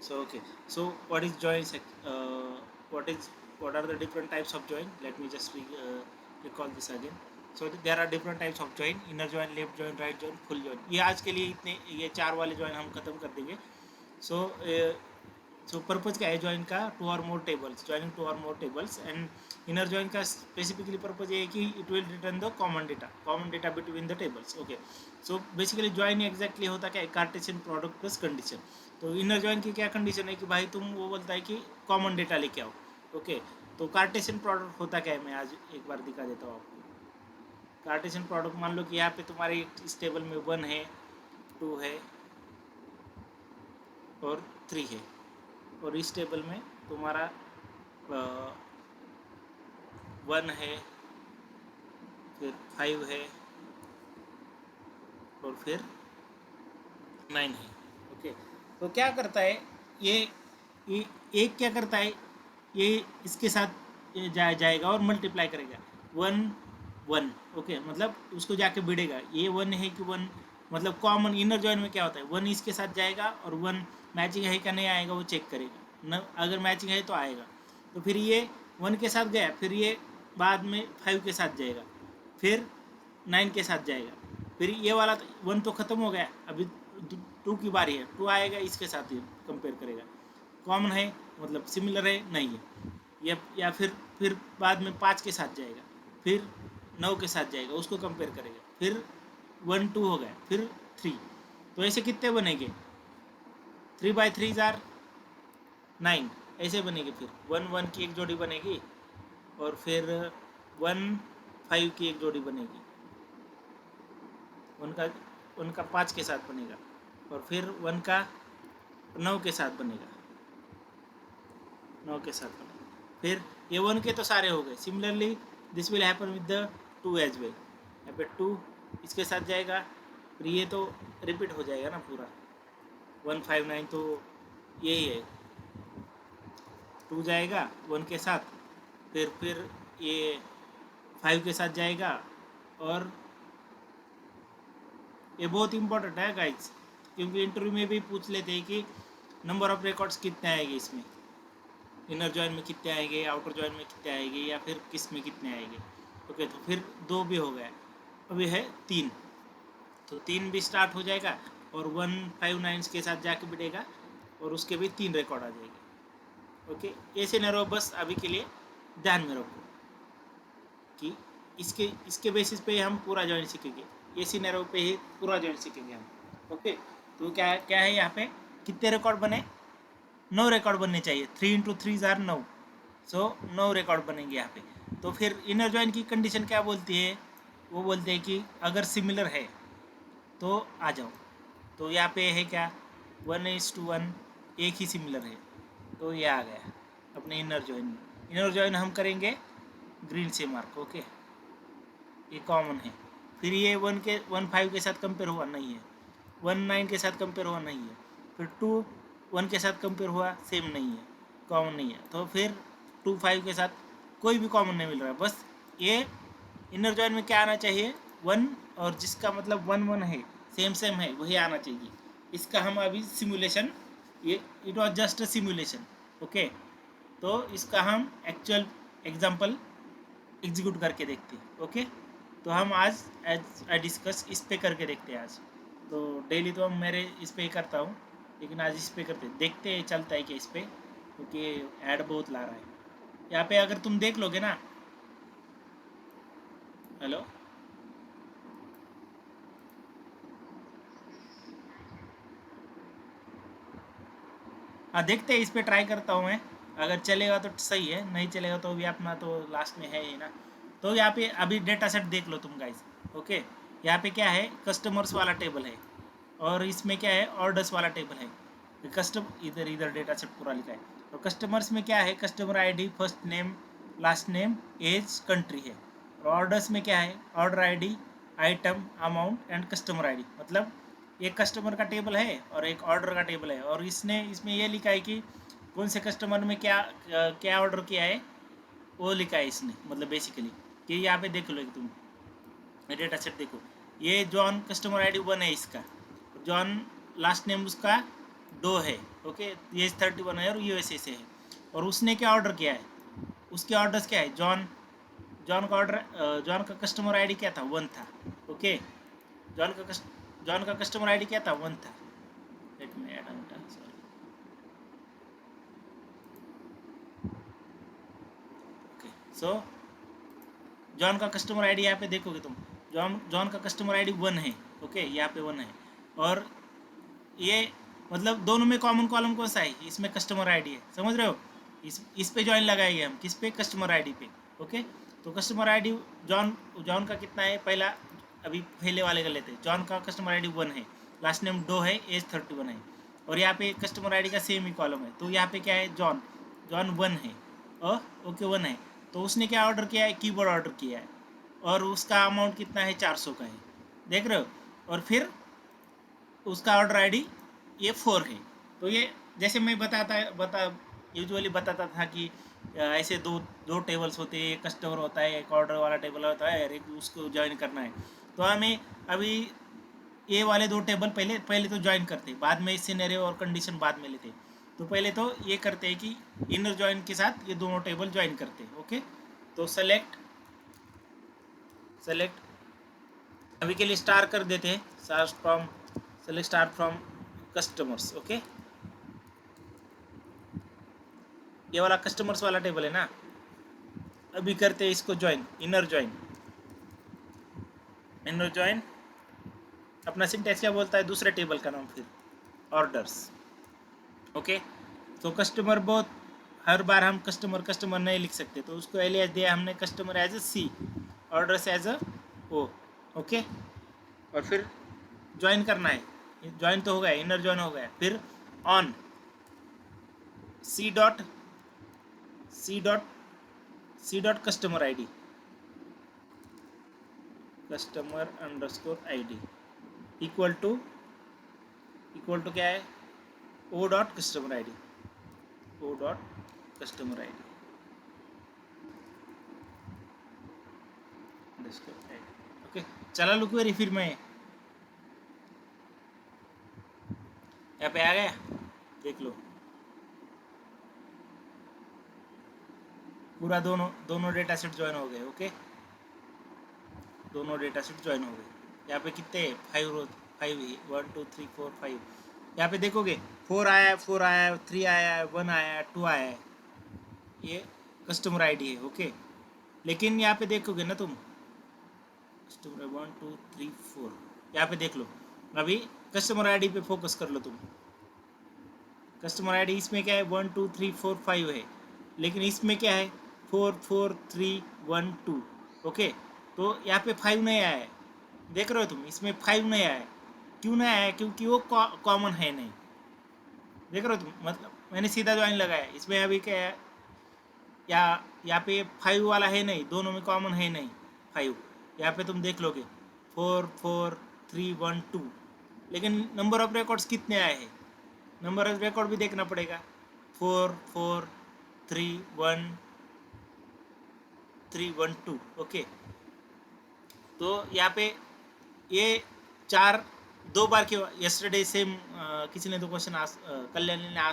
So okay. So what is join? What is what are the different types of join? Let me just recall this again. So there are different types of join: inner join, left join, right join, full join. ये आज के लिए इतने ये चार वाले join हम खत्म कर देंगे. So पर्पज़ क्या है ज्वाइन का? टू और मोर टेबल्स, ज्वाइनिंग टू और मोर टेबल्स. एंड इनर ज्वाइन का स्पेसिफिकली पर्पज़ ये है कि it will return the common data between the tables. Okay. So basically join exactly होता क्या है? Cartesian product plus condition. तो इनर ज्वाइन की क्या कंडीशन है कि भाई तुम वो बोलता है कि कॉमन डेटा लेके आओ. ओके. तो कार्टेशियन प्रोडक्ट होता क्या है, मैं आज एक बार दिखा देता हूँ आपको. कार्टेशियन प्रोडक्ट मान लो कि यहाँ पे तुम्हारे इस टेबल में 1 है, 2 है और 3 है, और इस टेबल में तुम्हारा 1 है, फिर 5 है और फिर 9 है. ओके. तो क्या करता है ये एक क्या करता है, ये इसके साथ जाएगा और मल्टीप्लाई करेगा. 1 1. ओके. मतलब उसको जाके भिड़ेगा. ये 1 है कि 1, मतलब कॉमन इनर जॉइन में क्या होता है, 1 इसके साथ जाएगा और 1 मैचिंग है क्या नहीं आएगा वो चेक करेगा न. अगर मैचिंग है तो आएगा. तो फिर ये 1 के साथ गया, फिर ये बाद में 5 के साथ जाएगा, फिर 9 के साथ जाएगा. फिर ये वाला 1 तो ख़त्म हो गया, अभी 2 की बारी है. 2 आएगा, इसके साथ ही कंपेयर करेगा. कॉमन है मतलब सिमिलर है नहीं है. या फिर बाद में 5 के साथ जाएगा, फिर 9 के साथ जाएगा, उसको कंपेयर करेगा. फिर 1 2 हो गया, फिर 3. तो ऐसे कितने बनेंगे? 3 by 3 9 ऐसे बनेगी. फिर 1 1 की एक जोड़ी बनेगी और फिर 1 5 की एक जोड़ी बनेगी. उनका उनका 5 के साथ बनेगा और फिर 1 का 9 के साथ बनेगा. 9 के साथ बनेगा. फिर ये 1 के तो सारे हो गए. Similarly this will happen with the 2 as well. यहाँ पे 2 इसके साथ जाएगा, फिर ये तो रिपीट हो जाएगा ना पूरा. 1 5 9 तो यही है. 2 जाएगा 1 के साथ, फिर ये 5 के साथ जाएगा. और ये बहुत इंपॉर्टेंट है गाइज, क्योंकि इंटरव्यू में भी पूछ लेते हैं कि नंबर ऑफ रिकॉर्ड्स कितने आएंगे इसमें, इनर जॉइन में कितने आएंगे, आउटर जॉइन में कितने आएंगे, या फिर किस में कितने आएंगे. ओके. तो फिर 2 भी हो गया, अभी है 3. तो 3 भी स्टार्ट हो जाएगा और 1 5 9 के साथ जाके बिटेगा और उसके भी 3 रिकॉर्ड आ जाएंगे. ओके. ये सिनेरियो बस अभी के लिए ध्यान में रखो कि इसके बेसिस पे हम पूरा जॉइन सीखेंगे. ये सिनेरियो पे ही पूरा जॉइन सीखेंगे हम. ओके. तो क्या क्या है यहाँ पे, कितने रिकॉर्ड बने? 9 रिकॉर्ड बनने चाहिए. 3 इंटू 3 जार 9. सो 9 रिकॉर्ड बनेंगे यहाँ पे. तो फिर इनर जॉइन की कंडीशन क्या बोलती है? वो बोलते हैं कि अगर सिमिलर है तो आ जाओ. तो यहाँ पे है क्या, 1:1, एक ही सिमिलर है तो ये आ गया अपने इनर जॉइन में. इनर जॉइन हम करेंगे ग्रीन से मार्क. ओके. ये कॉमन है. फिर ये 1 5 के साथ कंपेयर हुआ नहीं है, 1 9 के साथ कंपेयर हुआ नहीं है, फिर 2 1 के साथ कंपेयर हुआ सेम नहीं है, कॉमन नहीं है. तो फिर 2 5 के साथ कोई भी कॉमन नहीं मिल रहा है. बस ये इनर जॉइन में क्या आना चाहिए, 1, और जिसका मतलब 1 1 है, सेम सेम है, वही आना चाहिए. इसका हम अभी सिमुलेशन, ये it was just a simulation. Okay. तो इसका हम एक्चुअल एग्जाम्पल एग्जीक्यूट करके देखते हैं. ओके. तो हम आज एज आई डिस्कस इस पे करके देखते हैं आज. तो डेली तो हम मेरे इस पे ही करता हूँ, लेकिन आज इस पे करते देखते हैं चलता है कि इस पे, क्योंकि ऐड बहुत ला रहा है यहाँ पे. अगर तुम देख लोगे ना, हेलो, हाँ देखते हैं, इस पे ट्राई करता हूँ मैं. अगर चलेगा तो सही है, नहीं चलेगा तो भी अपना तो लास्ट में है ही ना. तो यहाँ पे अभी डेटा सेट देख लो तुम गाइस. ओके. यहाँ पे क्या है, कस्टमर्स वाला टेबल है और इसमें क्या है, ऑर्डर्स वाला टेबल है. इधर इधर डेटा सेट पूरा लिखा है. और कस्टमर्स में क्या है, customer ID, first name, last name, age, country है. और ऑर्डर्स में क्या है, order ID, item, amount and customer ID. मतलब एक कस्टमर का टेबल है और एक ऑर्डर का टेबल है, और इसमें ये लिखा है कि कौन से कस्टमर में क्या क्या ऑर्डर किया है, वो लिखा है इसने. मतलब बेसिकली कि यहाँ पे देख लो एक तुम डेटा सेट देखो, ये जॉन कस्टमर आईडी 1 है इसका, जॉन लास्ट नेम उसका डो है, ओके, ये 31 है और यूएसए से है। और उसने क्या ऑर्डर किया है, उसके ऑर्डर्स क्या है, जॉन जॉन का ऑर्डर, जॉन का कस्टमर आईडी क्या था, 1 था, ओके। जॉन का कस्टमर आईडी क्या था, 1 था। Let me add on, sorry, okay. So John का कस्टमर आईडी यहाँ पे देखोगे तुम, जॉन का कस्टमर आईडी 1 है, ओके, यहाँ पे 1 है। और ये मतलब दोनों में कॉमन कॉलम कौन सा है, इसमें कस्टमर आईडी है, समझ रहे हो। इस पे जॉइन लगाएंगे हम, किस पे, कस्टमर आईडी पे, ओके। तो कस्टमर आईडी जॉन जॉन का कितना है, पहला अभी पहले वाले का लेते हैं। जॉन का कस्टमर आईडी 1 है, लास्ट नेम डो है, एज 31 है। और यहाँ पे कस्टमर आईडी का सेम ही कॉलम है, तो यहाँ पे क्या है, जॉन जॉन 1 है, ओके 1 है। तो उसने क्या ऑर्डर किया है, कीबोर्ड ऑर्डर किया है, और उसका अमाउंट कितना है, 400 का है, देख रहे हो। और फिर उसका ऑर्डर आईडी ये 4 है। तो ये जैसे मैं यूजुअली बताता था कि ऐसे दो दो टेबल्स होते हैं, एक कस्टमर होता है, एक ऑर्डर वाला टेबल होता है, और एक उसको ज्वाइन करना है। तो हमें अभी ये वाले दो टेबल पहले पहले तो ज्वाइन करते, बाद में सिनेरियो और कंडीशन बाद में लेते। तो पहले तो ये करते हैं कि इनर ज्वाइन के साथ ये दोनों टेबल ज्वाइन करते हैं, ओके। तो सेलेक्ट अभी के लिए स्टार कर देते हैं, select star from customers, okay. ये वाला कस्टमर्स वाला टेबल है ना। अभी करते हैं इसको ज्वाइन, इनर ज्वाइन। अपना सिंटैक्स क्या बोलता है, दूसरे टेबल का नाम, फिर ऑर्डर्स, ओके। तो कस्टमर बहुत, हर बार हम कस्टमर नहीं लिख सकते, तो उसको एलियास दिया हमने customer as a C, orders as a O, okay. और फिर ज्वाइन करना है, ज्वाइन तो हो गया, इनर ज्वाइन हो गया। फिर on C dot customer ID, customer underscore ID equal to क्या है, O dot customer ID, okay. चला लुक वेरी, फिर मैं यहाँ पे आ गया, देख लो पूरा दोनों डेटा सेट ज्वाइन हो गए, ओके। दोनों डेटा सेट ज्वाइन हो गए। यहाँ पे कितने, 5 ही, 1 2 3 4 5। यहाँ पे देखोगे 4 आया है, 3 आया है, 1 आया है, 2 आया है, ये कस्टमर आईडी है, ओके। लेकिन यहाँ पे देखोगे ना तुम, कस्टमर 1 2 3 4, यहाँ पे देख लो। अभी कस्टमर आईडी पे फोकस कर लो तुम। कस्टमर आईडी इसमें क्या है, 1 2 3 4 5 है, लेकिन इसमें क्या है, 4 4 3 1 2, ओके। तो यहाँ पे 5 नहीं आया है, देख रहे हो तुम, इसमें 5 नहीं आया है। क्यों नहीं आया है, क्योंकि वो कॉमन है नहीं, देख रहे हो तुम। मतलब मैंने सीधा ज्वाइन लगाया, इसमें अभी क्या है, यहाँ पे 5 वाला है नहीं, दोनों में कॉमन है नहीं 5। यहाँ पे तुम देख लोगे 4 4 3 1 2, लेकिन नंबर ऑफ रिकॉर्ड्स कितने आए हैं, नंबर ऑफ रिकॉर्ड भी देखना पड़ेगा। 4 4 3 1 3 1 2, ओके। तो यहाँ पे ये 4 2 बार क्यों, यस्टरडे सेम किसी ने तो क्वेश्चन कल्याणी ने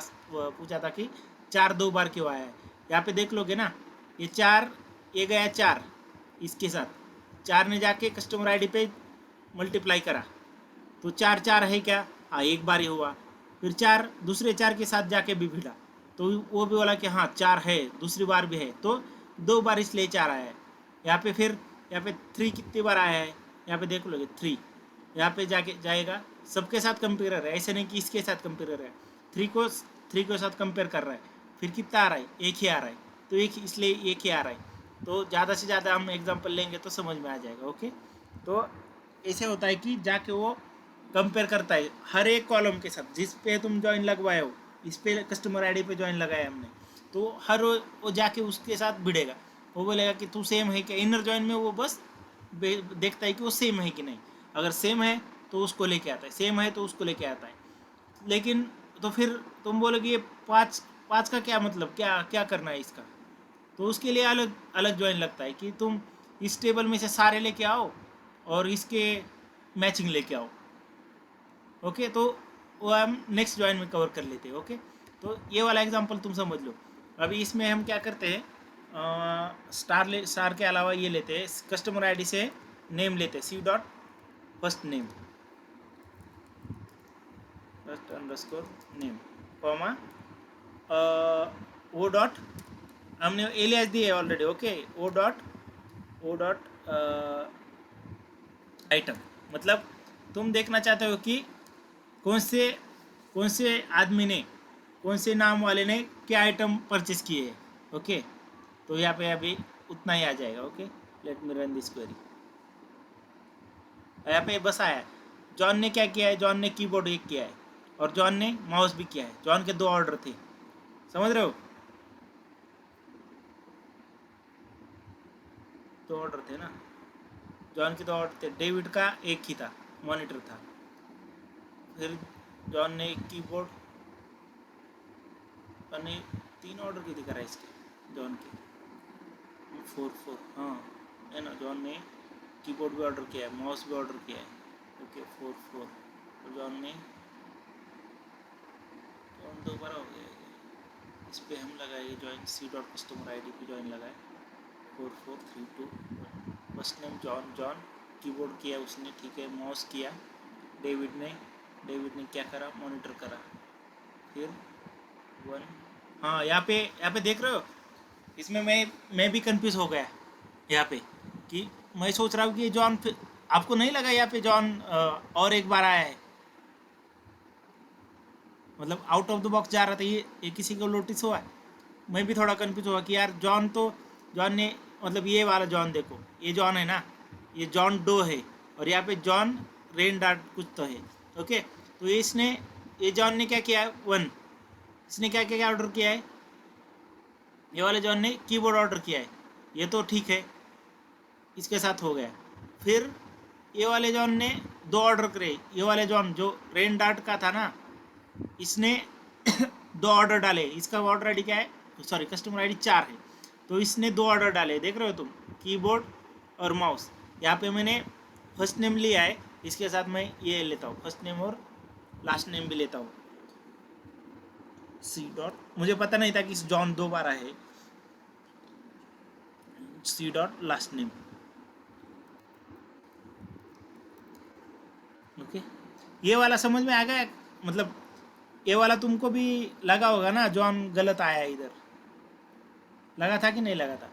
पूछा था कि 4 2 बार क्यों आया है। यहाँ पे देख लोगे ना, ये 4, ये गया 4 इसके साथ, 4 ने जाके कस्टमर आईडी पे मल्टीप्लाई करा, तो 4 4 है क्या, हाँ एक बार ही हुआ। फिर 4 दूसरे 4 के साथ जाके भी भिड़ा, तो वो भी बोला कि हाँ 4 है, दूसरी बार भी है, तो 2 बार इसलिए 4 आया है। यहाँ पे फिर यहाँ पे 3 कितनी बार आया है, यहाँ पे देख लोगे 3, यहाँ पे जाके जाएगा, सबके साथ कंपेयर है, ऐसे नहीं कि इसके साथ कंपेयर है, 3 को साथ कंपेयर कर रहा है। फिर कितना आ रहा है, एक ही आ रहा है, तो एक, इसलिए एक ही आ रहा है। तो ज़्यादा से ज़्यादा हम एग्जांपल लेंगे तो समझ में आ जाएगा, ओके। तो ऐसे होता है कि जाके वो कंपेयर करता है हर एक कॉलम के साथ, जिस पे तुम ज्वाइन लगवाए हो, इस पे कस्टमर आईडी पे ज्वाइन लगाया हमने, तो हर वो जाके उसके साथ भिड़ेगा, वो बोलेगा कि तू सेम है क्या। इनर ज्वाइन में वो बस देखता है कि वो सेम है कि नहीं, अगर सेम है तो उसको लेके आता है, सेम है तो उसको लेके आता है। लेकिन तो फिर तुम बोलोगे ये 5 का क्या मतलब, क्या क्या करना है इसका, तो उसके लिए अलग अलग ज्वाइन लगता है कि तुम इस टेबल में से सारे लेके आओ और इसके मैचिंग लेके आओ, ओके। तो वो हम नेक्स्ट जॉइन में कवर कर लेते हैं। ओके, तो ये वाला एग्जांपल तुम समझ लो। अभी इसमें हम क्या करते हैं, स्टार के अलावा ये लेते हैं, कस्टमर आईडी से नेम लेते हैं, C dot first name, first underscore name, comma O dot, हमने एलियास दिए already. Okay, O dot item, मतलब तुम देखना चाहते हो कि कौन से आदमी ने, कौन से नाम वाले ने क्या आइटम परचेस किए है। ओके, तो यहाँ पे अभी उतना ही आ जाएगा। Okay, let me run this query. यहाँ पे बस आया है, जॉन ने क्या किया है, जॉन ने कीबोर्ड एक किया है और जॉन ने माउस भी किया है। जॉन के 2 ऑर्डर थे, समझ रहे हो, 2 ऑर्डर थे ना, जॉन के 2 ऑर्डर थे, डेविड का एक ही था, मॉनिटर था। फिर जॉन ने कीबोर्ड, ने 3 ऑर्डर की दिखा रहा है इसके, जॉन के 4 हाँ है ना, जॉन ने कीबोर्ड भी ऑर्डर किया है, माउस भी ऑर्डर किया है। ओके 4 और जॉन ने, जॉन 2 बार हो गया है। इस पर हम लगाए join, C dot customer I D पे ज्वाइन लगाए, 4432 first name John, John keyboard किया उसने, ठीक है, माउस किया, डेविड ने क्या करा, मॉनिटर करा, फिर 1। हाँ, यहाँ पे देख रहे हो, इसमें मैं भी कंफ्यूज हो गया यहाँ पे, कि मैं सोच रहा हूँ कि जॉन, आपको नहीं लगा यहाँ पे जॉन और एक बार आया है, मतलब आउट ऑफ द बॉक्स जा रहा था, ये किसी को नोटिस हुआ है। मैं भी थोड़ा कंफ्यूज हुआ कि यार जॉन ने, मतलब ये वाला जॉन देखो, ये जॉन है ना, ये जॉन डो है, और यहाँ पे जॉन रेन डार्ट कुछ तो है। ओके, तो ये जॉन ने क्या किया है, 1, इसने क्या क्या ऑर्डर किया है, ये वाले जॉन ने कीबोर्ड ऑर्डर किया है, ये तो ठीक है, इसके साथ हो गया। फिर ये वाले जॉन ने 2 ऑर्डर करे, ये वाले जॉन जो रेन डार्ट का था ना, इसने 2 ऑर्डर डाले, इसका ऑर्डर आईडी क्या है, सॉरी कस्टमर आईडी 4 है, तो इसने 2 ऑर्डर डाले, देख रहे हो तुम, कीबोर्ड और माउस। यहाँ पे मैंने फर्स्ट नेम लिया है, इसके साथ मैं ये लेता हूँ, फर्स्ट नेम और लास्ट नेम भी लेता हूँ, सी डॉट, मुझे पता नहीं था कि जॉन 2 बार है, C dot last name. Okay, ये वाला समझ में आ गया, मतलब ये वाला तुमको भी लगा होगा ना, जॉन गलत आया इधर, लगा था कि नहीं लगा था,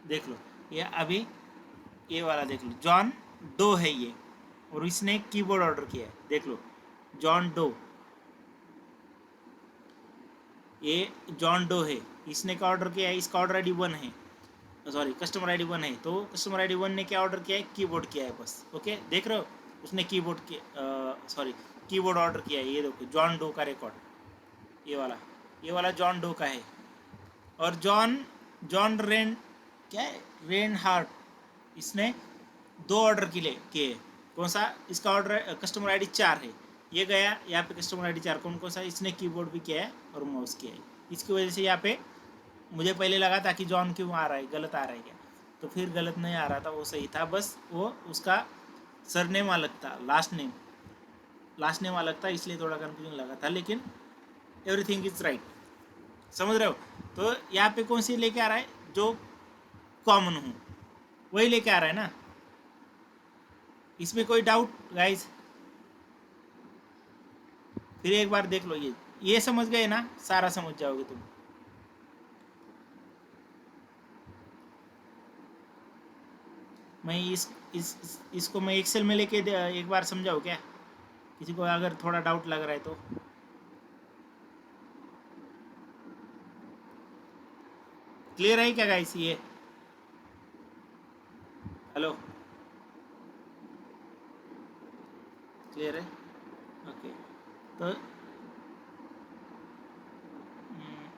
देख लो, ये अभी ये वाला देख लो, जॉन डो है ये, और इसने कीबोर्ड ऑर्डर किया है, देख लो, जॉन डो, ये जॉन डो है, इसने क्या ऑर्डर किया है, इसका ऑर्डर आईडी 1 है, सॉरी कस्टमर आईडी 1 है, तो कस्टमर आईडी 1 ने क्या ऑर्डर किया है, कीबोर्ड किया है बस। ओके, देख रहे हो, उसने कीबोर्ड सॉरी कीबोर्ड ऑर्डर किया है, ये देखो जॉन डो का रिकॉर्ड, ये वाला जॉन डो का है, और जॉन रेन, क्या है, रेन हार्ट, इसने 2 ऑर्डर किए, कौन सा, इसका ऑर्डर कस्टमर आईडी 4 है, ये गया यहाँ पे कस्टमर आईडी 4, कौन सा, इसने कीबोर्ड भी किया है और माउस किया है, इसकी वजह से यहाँ पे मुझे पहले लगा था कि जॉन क्यों आ रहा है, गलत आ रहा है क्या, तो फिर गलत नहीं आ रहा था, वो सही था, बस वो उसका सरनेम अलग था, लास्ट नेम अलग था, इसलिए थोड़ा कन्फ्यूजन लगा था, लेकिन एवरीथिंग इज राइट, समझ रहे हो। तो यहाँ पे कौन सी लेके आ रहा है, जो कॉमन हूँ वही लेके आ रहा है ना, इसमें कोई डाउट गाइस, फिर एक बार देख लो, ये समझ गए ना, सारा समझ जाओगे तुम। मैं इसको मैं एक्सेल में लेके एक बार समझाऊँ क्या, किसी को अगर थोड़ा डाउट लग रहा है तो। क्लियर है क्या गाइस, ये हेलो, क्लियर है, ओके, तो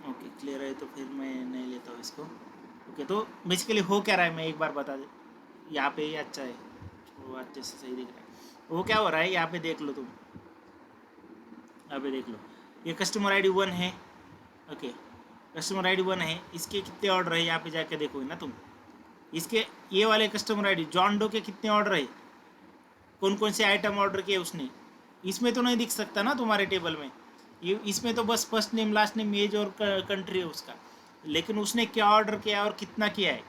ओके क्लियर है, तो फिर मैं नहीं लेता हूँ इसको। ओके, तो बेसिकली हो क्या रहा है, मैं एक बार बता दे, यहाँ पे ये अच्छा है, वो अच्छे से सही दिख रहा है, वो क्या हो रहा है, यहाँ पे देख लो तुम, यहाँ पे देख लो, ये कस्टमर आईडी 1 है। ओके, कस्टमर आईडी 1 है, इसके कितने ऑर्डर है, यहाँ पे जाके देखोगे ना तुम, इसके ये वाले कस्टमर आईडी जॉन डो के कितने ऑर्डर है, कौन कौन से आइटम ऑर्डर किए उसने, इसमें तो नहीं दिख सकता ना तुम्हारे टेबल में। ये इसमें तो बस first name, last name, age और कंट्री है उसका, लेकिन उसने क्या ऑर्डर किया और कितना किया है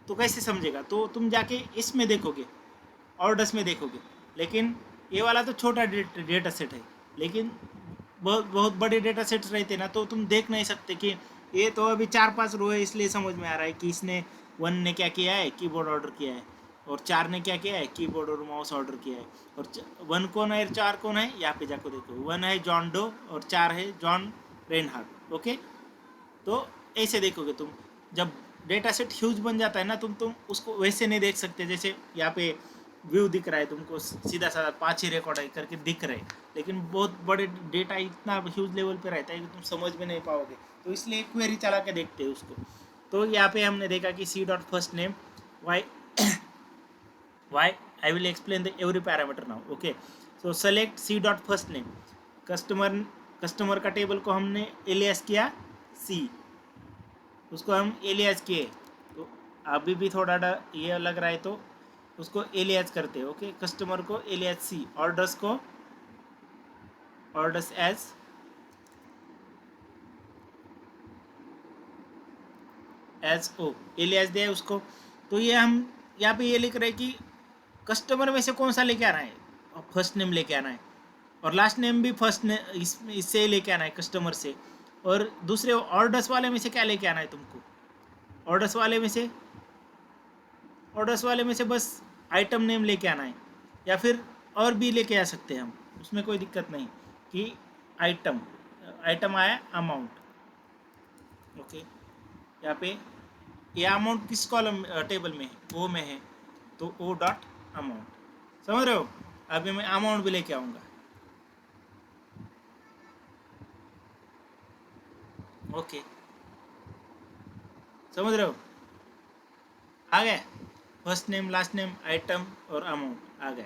तो कैसे समझेगा? तो तुम जाके इसमें देखोगे, ऑर्डर्स में देखोगे। लेकिन ये वाला तो छोटा डेटा सेट है, लेकिन बहुत बहुत बड़े डेटा सेट्स रहते ना तो तुम देख नहीं सकते कि ये तो अभी 4-5 रो है, इसलिए समझ में आ रहा है कि इसने 1 ने क्या किया है, कीबोर्ड ऑर्डर किया है, और 4 ने क्या किया है, कीबोर्ड और माउस ऑर्डर किया है। और 1 कौन है, 4 कौन है, यहाँ पे जाकर देखो, 1 है जॉन डो और 4 है जॉन रेनहार्ट। ओके, तो ऐसे देखोगे तुम। जब डेटा सेट ह्यूज बन जाता है ना, तुम उसको वैसे नहीं देख सकते। जैसे यहाँ पे व्यू दिख रहा है तुमको, सीधा साधा 5 ही रिकॉर्ड करके दिख रहे हैं, लेकिन बहुत बड़े डेटा इतना ह्यूज लेवल पे रहता है कि तुम समझ में नहीं पाओगे। तो इसलिए क्वेरी चला के देखते हैं उसको। तो यहाँ पे हमने देखा कि C dot first name, Y Y I will explain the every parameter now. Okay, so select C dot first name. Customer का टेबल को हमने एलियास किया सी, उसको हम एलियास किए। तो अभी भी थोड़ा ये लग रहा है तो उसको एलियास करते हैं। ओके, कस्टमर को एलियास सी, ऑर्डर्स को ऑर्डर्स एज ओ, एलियास दिया है उसको। तो ये हम यहाँ पे ये लिख रहे हैं कि कस्टमर में से कौन सा लेके आना है, फर्स्ट नेम लेके आना है, और लास्ट नेम भी फर्स्ट नेम इससे लेके आना है कस्टमर से। और दूसरे ऑर्डर्स वाले में से क्या लेके आना है तुमको, ऑर्डर्स वाले में से बस आइटम नेम लेके आना है, या फिर और भी लेके आ सकते हैं हम, उसमें कोई दिक्कत नहीं कि आइटम आया अमाउंट। ओके, यहाँ पे ये अमाउंट किस कॉलम टेबल में है, ओ में है, तो ओ डॉट अमाउंट। समझ रहे हो? अभी मैं अमाउंट भी लेके आऊँगा। ओके, समझ रहे हो? आ गया, first name, last name, item और अमाउंट आ गया।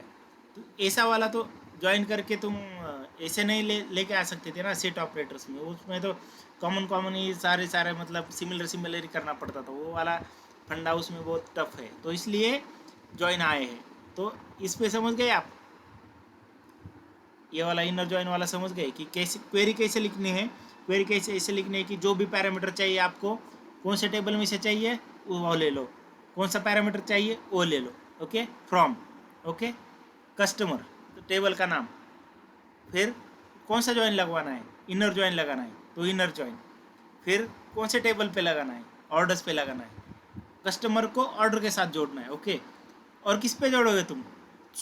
तो ऐसा वाला तो ज्वाइन करके तुम ऐसे नहीं लेके आ सकते थे ना सेट ऑपरेटर्स में। उसमें तो कॉमन ही सारे मतलब सिमिलर करना पड़ता था। वो वाला फंडा उसमें बहुत टफ है, तो इसलिए ज्वाइन आए हैं। तो इस पे समझ गए आप? ये वाला इनर ज्वाइन वाला समझ गए कि कैसे क्वेरी कैसे लिखनी है। क्वेरी कैसे ऐसे लिखनी है कि जो भी पैरामीटर चाहिए आपको, कौन से टेबल में से चाहिए वो ले लो, कौन सा पैरामीटर चाहिए वो ले लो। ओके, फ्रॉम, ओके, कस्टमर तो टेबल का नाम, फिर कौन सा ज्वाइन लगवाना है, इनर ज्वाइन लगाना है तो इनर ज्वाइन, फिर कौन से टेबल पे लगाना है, ऑर्डर्स पे लगाना है, कस्टमर को ऑर्डर के साथ जोड़ना है। ओके, और किस पे जोड़ोगे तुम,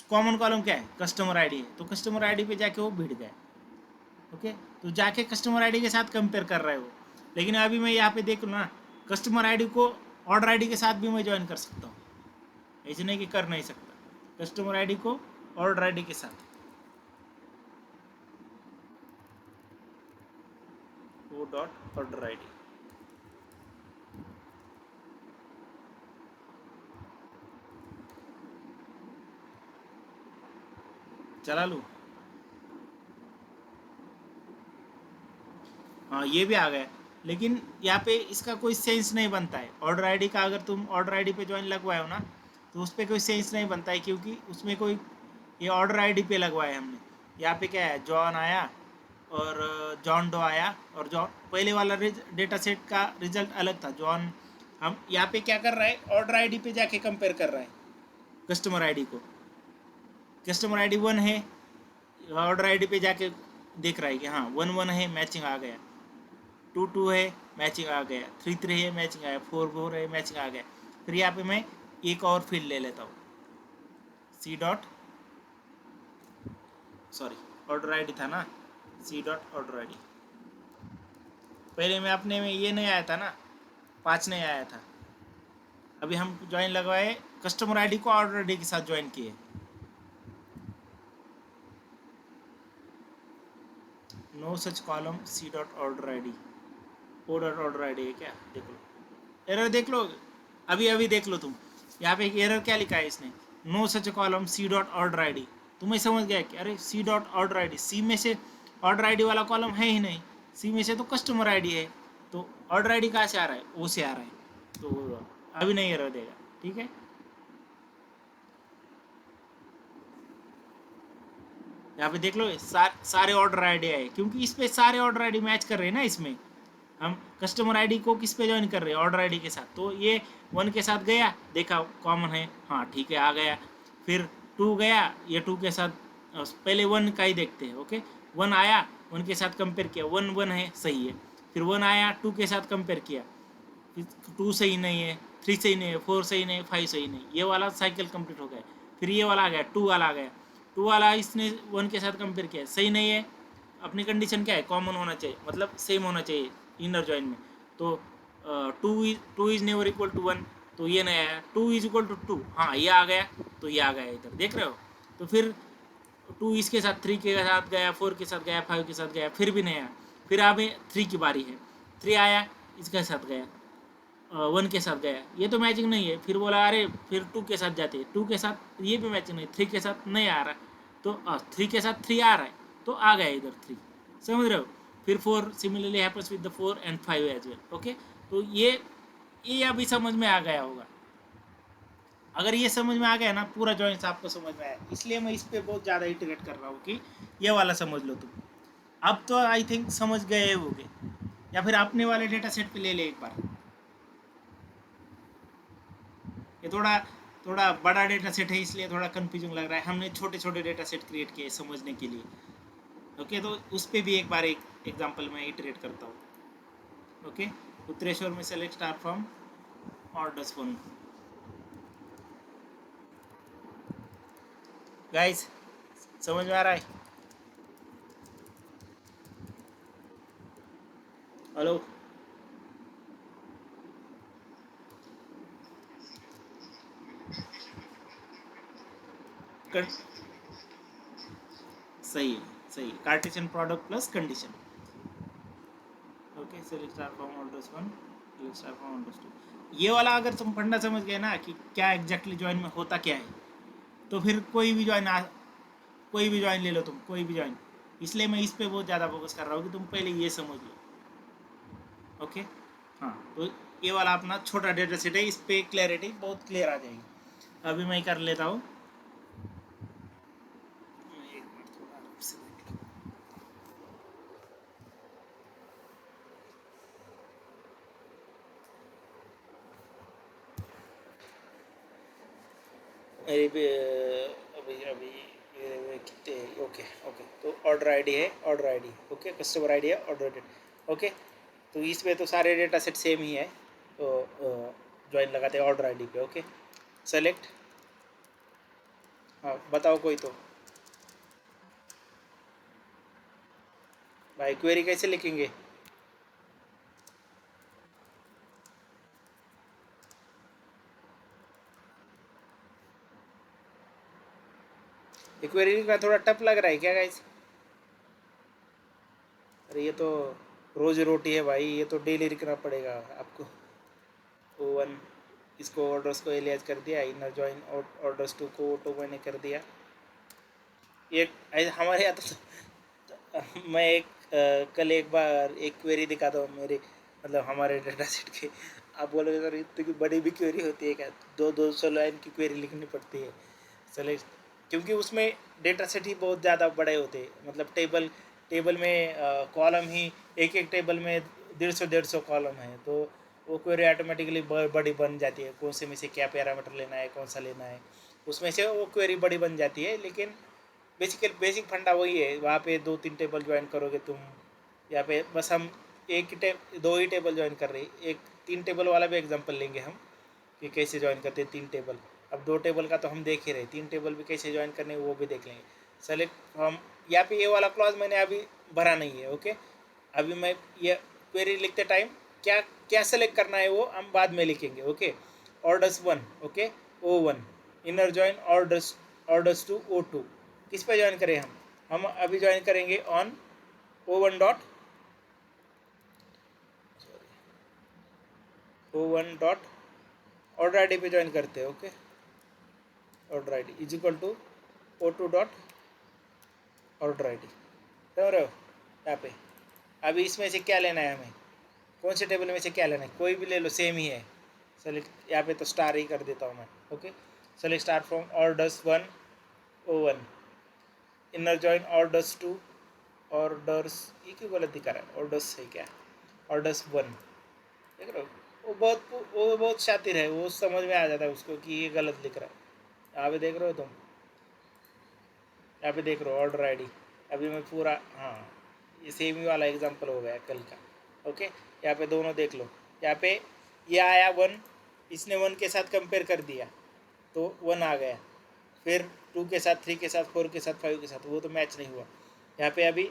कॉमन कॉलम क्या है, कस्टमर आईडी है, तो कस्टमर आईडी पे जाके वो भिड़ गया। ओके, तो जाके कस्टमर आईडी के साथ कंपेयर कर रहा है वो। लेकिन अभी मैं यहाँ पे देख लूँ ना, कस्टमर आईडी को ऑर्डर आईडी के साथ भी मैं ज्वाइन कर सकता हूँ, ऐसे नहीं कि कर नहीं सकता। कस्टमर आईडी को ऑर्डर आईडी के साथ, वो डॉट ऑर्डर आईडी, चला लूँ। हाँ, ये भी आ गया, लेकिन यहाँ पे इसका कोई सेंस नहीं बनता है। ऑर्डर आईडी का अगर तुम ऑर्डर आईडी पे ज्वाइन लगवाए हो ना, तो उस पर कोई सेंस नहीं बनता है, क्योंकि उसमें कोई, ये ऑर्डर आईडी पे लगवाए हमने। यहाँ पे क्या है, जॉन आया और जॉन डो आया, और जॉन पहले वाला डेटा सेट का रिजल्ट अलग था। जॉन, हम यहाँ पे क्या कर रहा है, ऑर्डर आईडी पे जाके कंपेयर कर रहा है कस्टमर आईडी को। कस्टमर आईडी 1 है, ऑर्डर आईडी पे जाके देख रहा है कि हाँ 1 है, मैचिंग आ गया। 2 है, मैचिंग आ गया। 3 है, मैचिंग आया। 4 है, मैचिंग आ गया। फिर यहाँ पे मैं एक और फील्ड ले लेता हूँ, C dot, sorry order ID था ना, सी डॉट ऑर्डर आईडी। पहले में अपने में ये नहीं आया था ना, 5 नहीं आया था। अभी हम ज्वाइन लगवाए, कस्टमर आईडी को ऑर्डर आईडी के साथ ज्वाइन किए। No such column C dot order ID, O dot order ID है क्या, देख लो, एरर देख लो, अभी देख लो तुम। यहाँ पे एक एरर क्या लिखा है इसने, no such column C dot order ID. तुम्हें समझ गया कि अरे C dot order ID, C में से ऑर्डर आईडी वाला कॉलम है ही नहीं, सी में से तो कस्टमर आईडी है, तो ऑर्डर आईडी कहाँ से आ रहा है, ओ से आ रहा है, तो अभी नहीं एरर देगा। ठीक है, यहाँ पे देख लो सारे ऑर्डर आईडी आए, क्योंकि इस पे सारे ऑर्डर आईडी मैच कर रहे हैं ना। इसमें हम कस्टमर आईडी को किस पे ज्वाइन कर रहे हैं, ऑर्डर आईडी के साथ। तो ये 1 के साथ गया, देखा कॉमन है, हाँ ठीक है आ गया। फिर 2 गया, ये 2 के साथ पहले 1 का ही देखते हैं। ओके, 1 आया, 1 के साथ कंपेयर किया, 1 1 है सही है। फिर 1 आया, 2 के साथ कंपेयर किया, 2 सही नहीं है, 3 सही नहीं है, 4 सही नहीं है, 5 सही नहीं, ये वाला साइकिल कंप्लीट हो गया। फिर ये वाला आ गया, 2 वाला आ गया, 2 वाला इसने 1 के साथ कंपेयर किया, सही नहीं है। अपनी कंडीशन क्या है, कॉमन होना चाहिए, मतलब सेम होना चाहिए इनर जॉइन में। तो 2 इज नेवर इक्वल टू 1, तो ये नहीं आया। 2 इज इक्वल टू 2, हाँ ये आ गया, तो ये आ गया इधर, देख रहे हो। तो फिर 2 इसके साथ 3 के साथ गया, 4 के साथ गया, 5 के साथ गया, फिर भी नहीं आया। फिर अब 3 की बारी है, 3 आया, इसके साथ गया, 1 के साथ गया, ये तो मैचिंग नहीं है। फिर बोला अरे फिर 2 के साथ जाते, 2 के साथ ये भी मैचिंग नहीं, 3 के साथ नहीं आ रहा, तो 3 के साथ 3 आ रहा है, तो आ गया इधर 3, समझ रहे हो। फिर 4 similarly happens with the 4 and 5 as well. Okay, तो ये अभी समझ में आ गया होगा। अगर ये समझ में आ गया ना, पूरा जॉइंट्स आपको समझ में आया, इसलिए मैं इस पर बहुत ज़्यादा इटरेट कर रहा हूँ कि ये वाला समझ लो तुम। अब तो आई थिंक समझ गए होगे, या फिर अपने वाले डेटा सेट पे ले ले एक बार। ये थोड़ा थोड़ा बड़ा डेटा सेट है, इसलिए थोड़ा कंफ्यूजिंग लग रहा है। हमने छोटे छोटे डेटा सेट क्रिएट किए समझने के लिए। ओके, तो उस पर भी एक बार एक एग्जांपल मैं इटरेट करता हूँ। ओके, उत्तरेश्वर में select star from orders 1। Guys, समझ में आ रहा है? हेलो, सही है, सही, Cartesian product plus condition. Okay, select star from orders 1, select star from orders 2। ये वाला अगर तुम फंडा समझ गए ना कि क्या एग्जैक्टली ज्वाइन में होता क्या है, तो फिर कोई भी ज्वाइन ले लो तुम, कोई भी ज्वाइन। इसलिए मैं इस पे बहुत ज़्यादा फोकस कर रहा हूँ कि तुम पहले ये समझ लो। ओके, हाँ, तो ये वाला अपना छोटा डेटा सेट है, इस पे क्लैरिटी बहुत क्लियर आ जाएगी। अभी मैं कर लेता हूँ। अभी अभी अभी कितने, ओके ओके, तो ऑर्डर आईडी है, order ID, okay, customer ID है, ऑर्डर डेट। ओके, तो इसमें तो सारे डेटा सेट सेम ही है, तो ज्वाइन लगाते हैं ऑर्डर आईडी पे। ओके, सेलेक्ट, हाँ बताओ कोई तो। भाई क्वेरी कैसे लिखेंगे? ये क्वेरी लिखना थोड़ा टफ लग रहा है क्या गाइस? अरे ये तो रोज रोटी है भाई, ये तो डेली लिखना पड़ेगा आपको। O1, इसको ऑर्डर्स को एलियास कर दिया, इनर जॉइन ऑर्डर्स 2 को ऑटो मैंने कर दिया। ये हमारे यहाँ तो मैं कल एक बार एक क्वेरी दिखाता हूँ मेरे, मतलब हमारे डाटा सेट के। आप बोलोगे सर इतनी बड़ी भी क्वेरी होती है क्या? 200 लाइन की क्वेरी लिखनी पड़ती है। चले, क्योंकि उसमें डेटा सेट ही बहुत ज़्यादा बड़े होते हैं, मतलब टेबल में कॉलम ही एक टेबल में 150 कॉलम है, तो वो क्वेरी ऑटोमेटिकली बड़ी बन जाती है। कौन से में से क्या पैरामीटर लेना है, कौन सा लेना है, उसमें से वो क्वेरी बड़ी बन जाती है। लेकिन बेसिक फंडा वही है, वहाँ पे 2-3 टेबल ज्वाइन करोगे तुम। यहाँ पे बस हम दो ही टेबल ज्वाइन कर रहे हैं। एक 3 टेबल वाला भी एग्जांपल लेंगे हम कि कैसे ज्वाइन करते हैं 3 टेबल। अब 2 टेबल का तो हम देख ही रहे, 3 टेबल भी कैसे ज्वाइन करने हैं वो भी देख लेंगे। सेलेक्ट हम यहाँ पे ये वाला क्लॉज मैंने अभी भरा नहीं है। ओके, अभी मैं ये क्वेरी लिखते टाइम क्या क्या सेलेक्ट करना है वो हम बाद में लिखेंगे। Okay, orders 1, okay, O1, inner join orders 2 O2। किस पे ज्वाइन करें हम अभी ज्वाइन करेंगे on O1 dot order ID पे ज्वाइन करते हैं। Okay, order ID is equal to O2 dot order ID, समझ रहे हो यहाँ पे। अभी इसमें से क्या लेना है हमें, कौन से टेबल में से क्या लेना है, कोई भी ले लो, सेम ही है। सेलेक्ट, यहाँ पे तो स्टार ही कर देता हूँ मैं। Okay, select star from orders 1 O1, inner join orders two, orders, ये क्यों गलत दिखा रहा है, ऑर्डर्स है क्या, ऑर्डर्स वन, देख रहे हो, वो बहुत शातिर है, वो समझ में आ जाता है उसको कि ये गलत लिख रहा है। यहाँ पे देख रहे हो तुम, यहाँ पे देख रहे हो ऑर्डर आईडी, अभी मैं पूरा, हाँ ये सेम ही वाला एग्जांपल हो गया कल का। ओके, यहाँ पे दोनों देख लो, यहाँ पे ये आया वन, इसने वन के साथ कंपेयर कर दिया तो वन आ गया, फिर टू के साथ, थ्री के साथ, फोर के साथ, फाइव के साथ, वो तो मैच नहीं हुआ। यहाँ पे अभी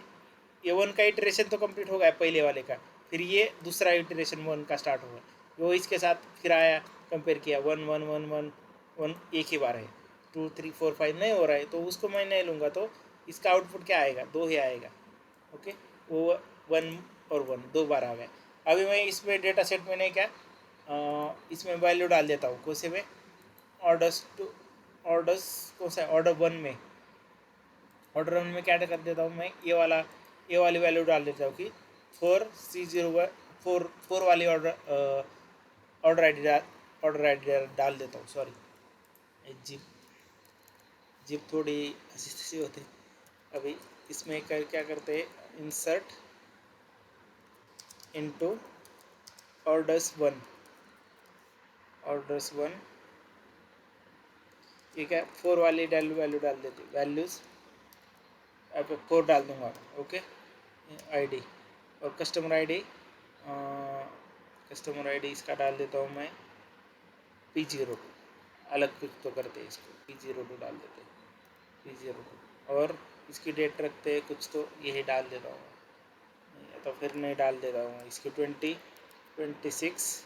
ये वन का इटरेशन तो कंप्लीट हो गया पहले वाले का, फिर ये दूसरा इटरेशन वन का स्टार्ट हुआ, वो इसके साथ फिर आया, कंपेयर किया, one one one one one एक ही बार है, टू थ्री फोर फाइव नहीं हो रहा है, तो उसको मैं नहीं लूँगा, तो इसका आउटपुट क्या आएगा, दो ही आएगा। ओके, वो वन और वन दो बार आ गए। अभी मैं इसमें डेटा सेट में नहीं क्या, इसमें वैल्यू डाल देता हूँ, कौन से में, ऑर्डर्स टू, ऑर्डर्स कौन सा, ऑर्डर वन में, ऑर्डर वन में क्या कर देता हूँ मैं, ये वाली वैल्यू डाल देता हूँ कि 4C01, फोर वाली ऑर्डर आई डी डाल देता हूँ। सॉरी, जिप थोड़ी हंसी हंसी होती। अभी इसमें क्या करते हैं, इंसर्ट इनटू ऑर्डर्स वन, ठीक है, फोर वाली वैल्यू डाल देते, वैल्यूज़ अब फोर डाल दूंगा। ओके, आईडी और कस्टमर आईडी इसका डाल देता हूँ मैं P02, अलग कुछ तो करते हैं इसको, P02 डाल देते हैं, P02, और इसकी डेट रखते हैं कुछ, तो यही डाल देता हूँ, तो फिर नहीं डाल देता हूँ इसकी 26,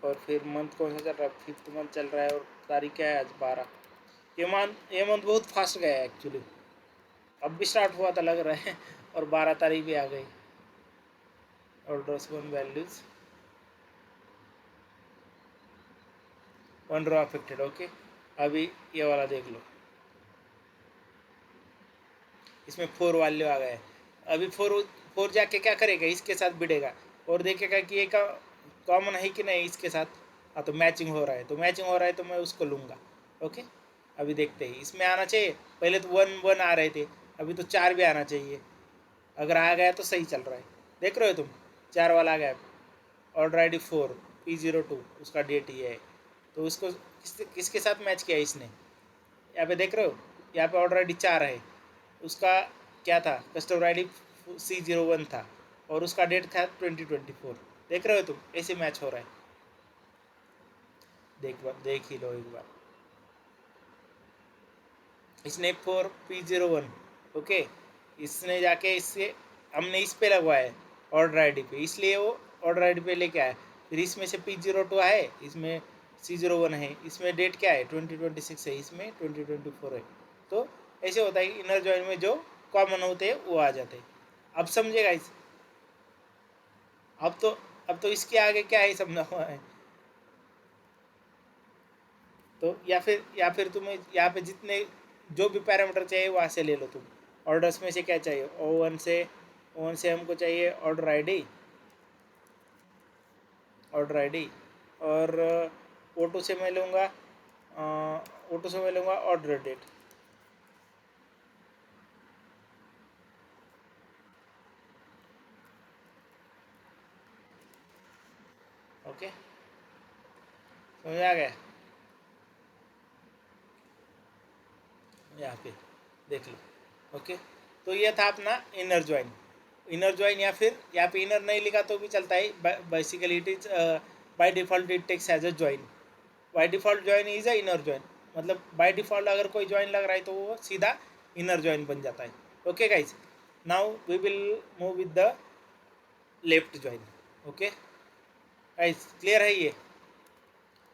और फिर मंथ कौन सा चल रहा है, 5th मंथ चल रहा है, और तारीख क्या है आज 12। ये मंथ बहुत फास्ट गया है एक्चुअली, अब भी स्टार्ट हुआ था लग रहा है, और 12 तारीख भी आ गई। Orders one values one row affected. Okay, अभी ये वाला देख लो, इसमें फोर वैल्यू आ गए। अभी फोर जाके क्या करेगा, इसके साथ भिड़ेगा और देखेगा कि ये का कॉमन है कि नहीं इसके साथ, हाँ तो मैचिंग हो रहा है, तो मैं उसको लूँगा। ओके, अभी देखते हैं, इसमें आना चाहिए, पहले तो वन वन आ रहे थे, अभी तो चार भी आना चाहिए, अगर आ गया तो सही चल रहा है। देख रहे हो तुम, चार वाला आ गया, ऑर्डर आई डी 4P02, उसका डेट ये है, तो उसको किसके साथ मैच किया इसने, यहाँ पे देख रहे हो, यहाँ पे ऑर्डर आई डी 4 है, उसका क्या था, कस्टमर आई डी C01 था, और उसका डेट था 2024। देख रहे हो तुम, ऐसे मैच हो रहा है, देख ही लो एक बार, इसने 4P01, ओके, इसने जाके इससे हमने इस पे लगवाया है ऑर्डर आईडी पे, इसलिए वो ऑर्डर आईडी पे लेके आया, फिर इसमें से P02 है, इसमें C01 है, इसमें डेट क्या है 2026 है, इसमें 2024 है, तो ऐसे होता है कि इनर जॉइन में जो कॉमन होते हैं वो आ जाते हैं। अब समझेगा इस, अब तो इसके आगे क्या है समझा हुआ है, तो या फिर तुम्हें यहाँ पे जितने जो भी पैरामीटर चाहिए वहाँ से ले लो तुम। ऑर्डर्स में से क्या चाहिए, O1 से हमको चाहिए ऑर्डर आईडी, और O2 से मैं लूँगा ऑर्डर डेट। ओके, समझ आ गया, यहाँ पे देख लो। ओके, तो ये था अपना इनर ज्वाइन, या फिर यहाँ पे इनर नहीं लिखा तो भी चलता है, basically it is by default it takes as a join, by default join is a inner join, मतलब बाय डिफ़ॉल्ट अगर कोई ज्वाइन लग रहा है तो वो सीधा इनर ज्वाइन बन जाता है। Okay guys, now we will move with the left join. Okay guys, clear है ये,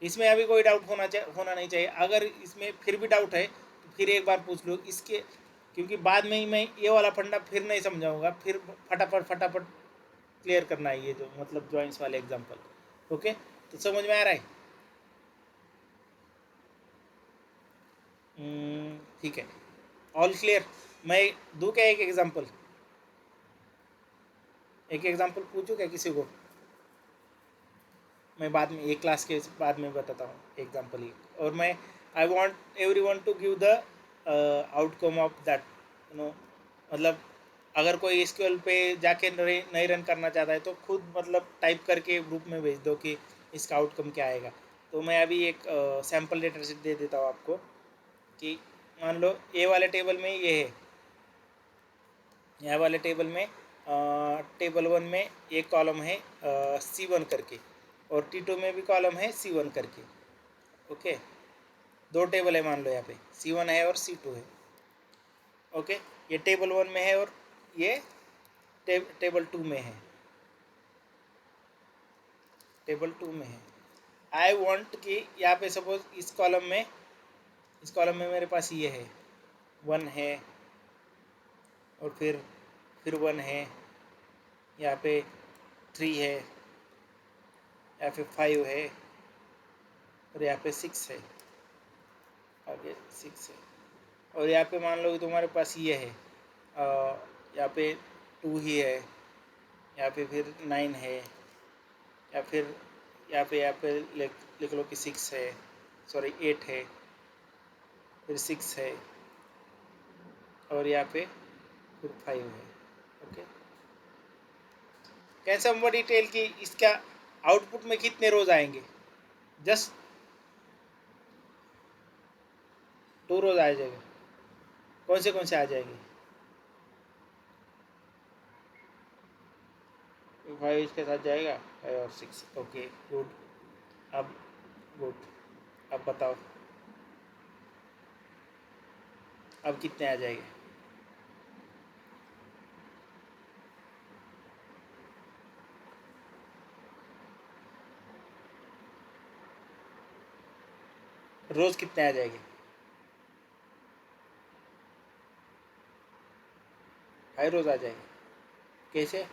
इसमें अभी कोई डाउट होना नहीं चाहिए, अगर इसमें फिर भी डाउट है तो फिर एक बार पूछ लो इसके, क्योंकि बाद में ही मैं ये वाला फंडा फिर नहीं समझाऊंगा, फिर फटाफट क्लियर करना है ये जो मतलब जॉइंट्स वाले एग्जांपल। ओके, तो समझ में आ रहा है, ठीक है, ऑल क्लियर। मैं दूँ क्या एक एग्जांपल पूछूँ क्या किसी को, मैं बाद में एक क्लास के बाद में बताता हूँ एग्जांपल ही, और मैं I want everyone to give the outcome of that no मतलब अगर कोई SQL पे जाके नहीं रन करना चाहता है तो खुद मतलब टाइप करके ग्रुप में भेज दो कि इसका आउटकम क्या आएगा। तो मैं अभी एक सैम्पल डेटा सेट दे देता हूँ आपको कि मान लो ए वाले टेबल में ये है, यहाँ वाले टेबल में टेबल 1 में एक कॉलम है C1 करके, और T2 में भी कॉलम है C1 करके। ओके, दो टेबल है मान लो, यहाँ पे C1 है और C2 है। ओके, ये टेबल 1 में है और ये टेबल 2 में है, टेबल 2 में है। आई वांट कि यहाँ पे सपोज इस कॉलम में मेरे पास ये है 1 है, और फिर 1 है, यहाँ पे 3 है, यहाँ पे 5 है, और यहाँ पे 6 है, आगे 6 है। और यहाँ पे मान लो कि तुम्हारे पास ये है यहाँ पे 2 ही है, यहाँ पे फिर 9 है, या फिर यहाँ पे लिख लो कि 6 है, सॉरी 8 है, फिर 6 है, और यहाँ पे फिर 5 है। ओके, कैन समबडी टेल कि इसका आउटपुट में कितने रोज आएंगे? जस्ट 2 रोज आ जाएगा। कौन से आ जाएंगे? 5 इसके साथ जाएगा, 5 और 6। Okay good. अब गुड, अब बताओ अब कितने आ जाएंगे? रोज कितने आ जाएंगे? 5 रोज आ जाएंगे। कैसे?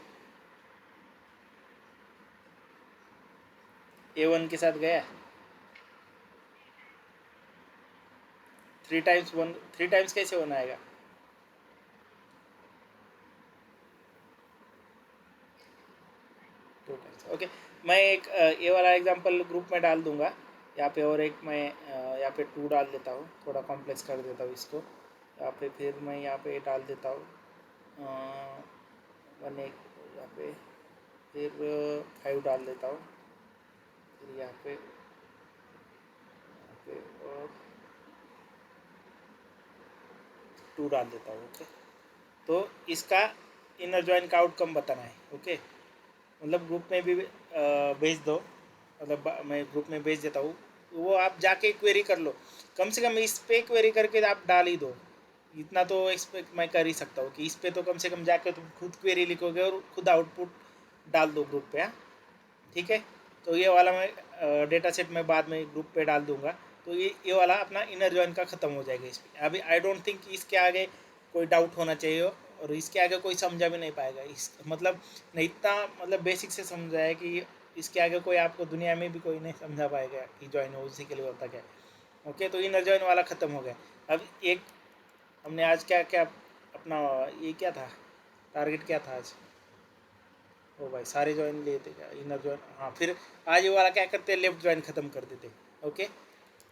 A1 के साथ गया 3 टाइम्स 1, 3 टाइम्स कैसे 1 आएगा? 2 टाइम्स। ओके, मैं एक ये वाला एग्जांपल ग्रुप में डाल दूंगा यहाँ पे, और एक मैं यहाँ पे 2 डाल देता हूँ, थोड़ा कॉम्प्लेक्स कर देता हूँ इसको। यहाँ पे फिर मैं यहाँ पे डाल देता हूँ 1 एक, यहाँ पे फिर 5 डाल देता हूँ, फिर यहाँ पे और 2 डाल देता हूँ। ओके, तो इसका इनर जॉइन का आउटकम बताना है। ओके, मतलब ग्रुप में भी भेज दो, मतलब मैं ग्रुप में भेज देता हूँ, वो आप जाके क्वेरी कर लो। कम से कम इस पे क्वेरी करके आप डाल ही दो, इतना तो एक्सपेक्ट मैं कर ही सकता हूँ कि इस पे तो कम से कम जाके तुम खुद क्वेरी लिखोगे और खुद आउटपुट डाल दो ग्रुप पे। हाँ ठीक है, तो ये वाला मैं डेटा सेट में बाद में ग्रुप पे डाल दूंगा। तो ये वाला अपना इनर जॉइन का ख़त्म हो जाएगा इस पर। अभी आई डोंट थिंक इसके आगे कोई डाउट होना चाहिए, और इसके आगे कोई समझा भी नहीं पाएगा। इस मतलब नहीं, इतना मतलब बेसिक से समझा है कि इसके आगे कोई आपको दुनिया में भी कोई नहीं समझा पाएगा कि जॉइन उसी के लिए होता क्या। ओके, तो इनर जॉइन वाला ख़त्म हो गया। अब एक हमने आज क्या क्या अपना ये क्या था, टारगेट क्या था आज? ओ भाई, सारे जॉइन लेते क्या, इनर जॉइन। हाँ, फिर आज ये वाला क्या करते हैं, लेफ्ट जॉइन ख़त्म कर देते। Okay,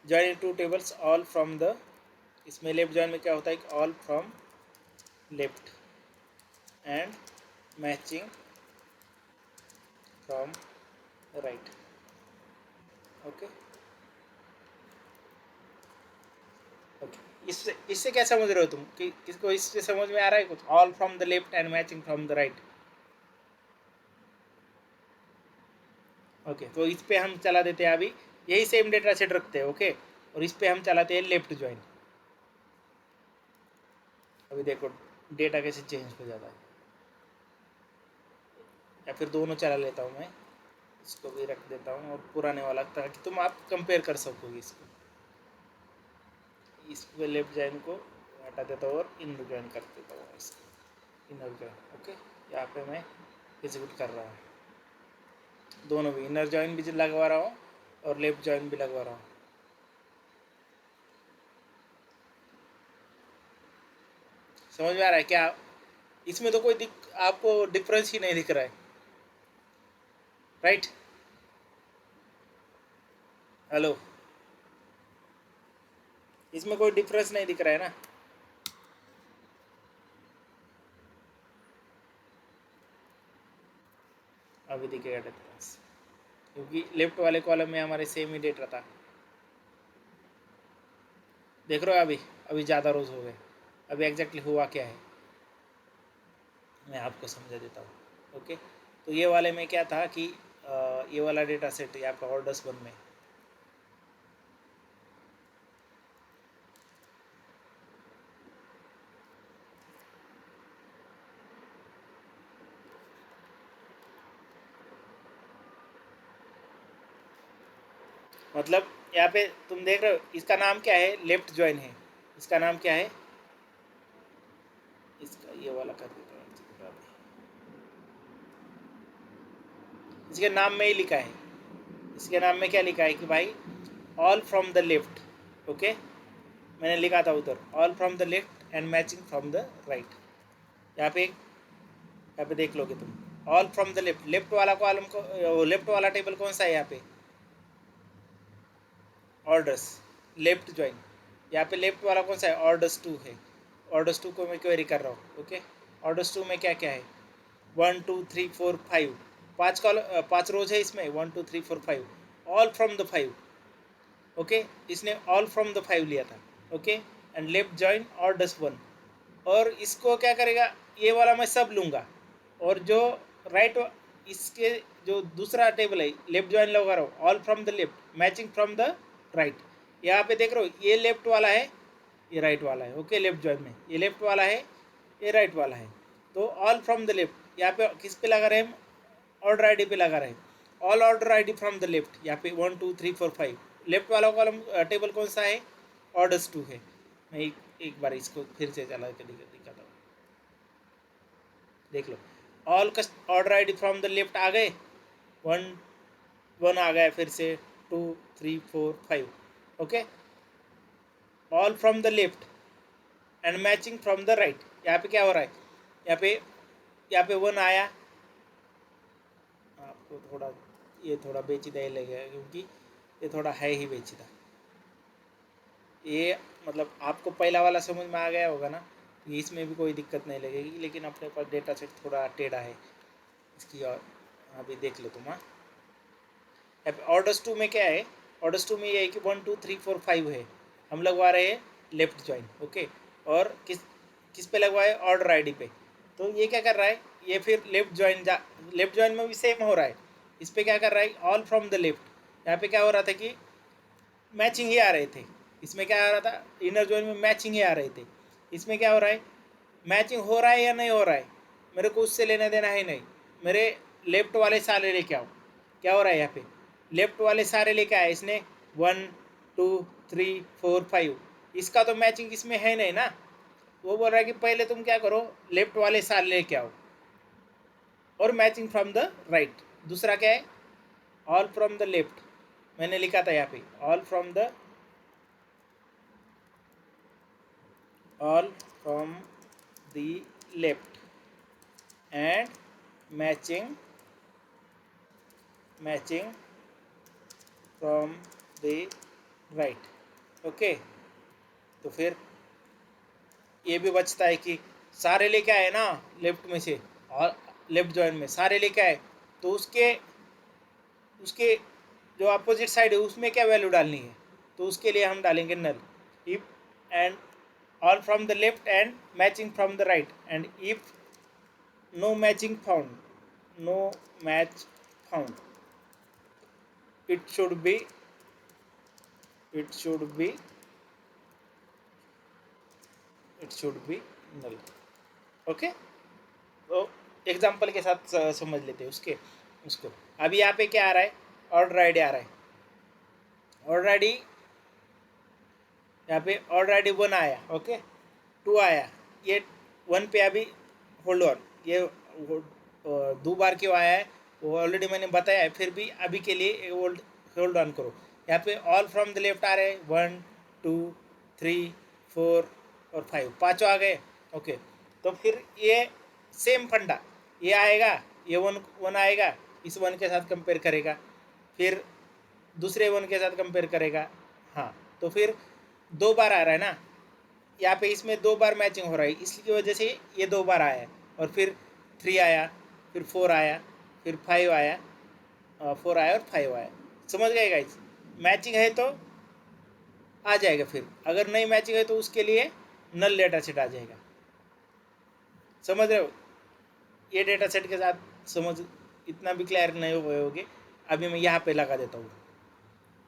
join 2 tables all from the, इसमें लेफ्ट जॉइन में क्या होता है कि all from left and matching from right. Okay okay, इससे इससे क्या समझ रहे हो तुम कि किसको इससे समझ में आ रहा है कुछ? All from the left and matching from the right. Okay, तो इस पे हम चला देते हैं अभी, यही सेम डेटा सेट रखते हैं। ओके, और इस पे हम चलाते हैं लेफ्ट जॉइन। अभी देखो डेटा कैसे चेंज हो जाता है। या फिर दोनों चला लेता हूँ मैं, इसको भी रख देता हूँ और पुराने वाला, ताकि तुम आप कंपेयर कर सकोगे इसको। इस पे लेफ्ट जॉइन को हटा देता हूँ और इनर जॉइन कर देता हूँ इसको, इनर जॉइन। ओके, यहाँ पे मैं एग्जीक्यूट कर रहा हूँ, दोनों भी इनर जॉइन भी लगवा रहा हूँ और लेफ्ट जॉइन भी लगवा रहा हूँ। समझ में आ रहा है क्या? इसमें तो कोई आपको डिफरेंस ही नहीं दिख रहा है, राइट? हेलो, इसमें कोई डिफरेंस नहीं दिख रहा है ना? अभी दिखेगा डिफरेंस, क्योंकि लेफ्ट वाले कॉलम में हमारे सेम ही डेटा था। देख रहे हो अभी अभी ज़्यादा रोज हो गए। अभी एग्जैक्टली हुआ क्या है मैं आपको समझा देता हूँ। ओके, तो ये वाले में क्या था कि ये वाला डेटा सेट यहाँ पे ऑर्डर्स 1 में, मतलब यहाँ पे तुम देख रहे हो इसका नाम क्या है, लेफ्ट ज्वाइन है। इसका नाम क्या है, इसका ये वाला कर देता हूँ, इसके नाम में ही लिखा है। इसके नाम में क्या लिखा है कि भाई all from the left. Okay, मैंने लिखा था उधर all from the left and matching from the right. यहाँ पे देख लोगे तुम all from the left, left वाला कॉलम को, लेफ्ट वाला टेबल कौन सा है यहाँ पे, ऑर्डर्स लेफ्ट ज्वाइन। यहाँ पे लेफ्ट वाला कौन सा है, ऑर्डर्स 2 है। ऑर्डर्स 2 को मैं क्वेरी कर रहा हूँ। ओके, ऑर्डर्स 2 में क्या क्या है, 1 2 3 4 5, 5 रोज है इसमें, 1 2 3 4 5, ऑल फ्रॉम द 5। ओके, इसने ऑल फ्रॉम द 5 लिया था। Okay, and left join orders 1, और इसको क्या करेगा, ये वाला मैं सब लूँगा, और जो राइट इसके जो दूसरा टेबल है लेफ्ट जॉइन लगा रहा हूँ, all from the left matching from the right. यहाँ पे देख रहे हो ये लेफ्ट वाला है, ये राइट वाला है। ओके, लेफ्ट जॉइन में ये लेफ्ट वाला है, ये राइट वाला है। तो ऑल फ्रॉम द लेफ्ट यहाँ पे किस पे लगा रहे हैं, ऑर्डर आईडी पे लगा रहे हैं, all order ID from the left. यहाँ पे 1 2 3 4 5, लेफ्ट वाला कॉलम टेबल कौन सा है, ऑर्डर्स 2 है। मैं एक बार इसको फिर से चला के दिखाता हूँ, देख लो। All order ID from the left आ गए, 1 आ गया, फिर से 2 3 4 5। Okay, all from the left and matching from the right. यहाँ पे क्या हो रहा है, यहाँ पे 1 आया। आपको थोड़ा ये थोड़ा बेचीदा ही लगेगा, क्योंकि ये थोड़ा है ही बेचीदा। ये मतलब आपको पहला वाला समझ में आ गया होगा ना, इसमें भी कोई दिक्कत नहीं लगेगी, लेकिन अपने पास डेटा सेट थोड़ा टेढ़ा है इसकी। और अभी देख लो तुम। हाँ, ऑर्डर्स 2 में क्या है, ऑर्डर्स 2 में ये है कि 1 2 3 4 5 है, हम लगवा रहे हैं लेफ्ट ज्वाइन। ओके, और किस पे लगवाए, ऑर्डर आईडी पे। तो ये क्या कर रहा है, ये फिर लेफ्ट ज्वाइन में भी सेम हो रहा है। इस पर क्या कर रहा है, ऑल फ्रॉम द लेफ्ट। यहाँ पे क्या हो रहा था कि मैचिंग ही आ रहे थे। इसमें क्या आ रहा था, इनर ज्वाइन में मैचिंग ही आ रहे थे। इसमें क्या हो रहा है, मैचिंग हो रहा है या नहीं हो रहा है, मेरे को उससे लेना देना है नहीं। मेरे लेफ्ट वाले सारे लेके आओ। क्या हो रहा है यहाँ पे, लेफ्ट वाले सारे लेके आए इसने, 1 2 3 4 5। इसका तो मैचिंग इसमें है नहीं ना। वो बोल रहा है कि पहले तुम क्या करो, लेफ्ट वाले सारे लेके आओ और मैचिंग फ्रॉम द राइट। दूसरा क्या है, ऑल फ्रॉम द लेफ्ट। मैंने लिखा था यहाँ पे all from the left and matching from the right. Okay, तो फिर ये भी बचता है कि सारे लेके आए ना लेफ्ट में से, और लेफ्ट जॉइन में सारे लेके आए, तो उसके उसके जो अपोजिट साइड है उसमें क्या वैल्यू डालनी है, तो उसके लिए हम डालेंगे null. If and all from the left and matching from the right, and if no match found, it should be null। Okay, तो एग्जांपल के साथ समझ लेते हैं उसको। अभी यहाँ पे क्या आ रहा है, ऑर्डर आईडी आ रहा है। ऑर्डर आईडी यहाँ पे ऑर्डर आईडी 1 आया। ओके, 2 आया, ये 1 पे अभी होल्ड ऑन। ये 2 बार क्यों आया है वो ऑलरेडी मैंने बताया है, फिर भी अभी के लिए होल्ड ऑन करो। यहाँ पे ऑल फ्रॉम द लेफ्ट आ रहे हैं, 1 2 3 4 और 5, पाँचों आ गए। ओके, तो फिर ये सेम फंडा, ये आएगा, ये 1 आएगा, इस 1 के साथ कंपेयर करेगा, फिर दूसरे 1 के साथ कंपेयर करेगा। हाँ, तो फिर 2 बार आ रहा है ना, यहाँ पे इसमें 2 बार मैचिंग हो रहा है, इसकी वजह से ये 2 बार आया है। और फिर 3 आया, फिर 4 आया, फिर 5 आया, 4 आया और 5 आया। समझ गए गाइस? मैचिंग है तो आ जाएगा, फिर अगर नहीं मैचिंग है तो उसके लिए नल डेटा सेट आ जाएगा। समझ रहे हो? ये डेटा सेट के साथ समझ इतना भी क्लियर नहीं हुए होगे। अभी मैं यहाँ पे लगा देता हूँ,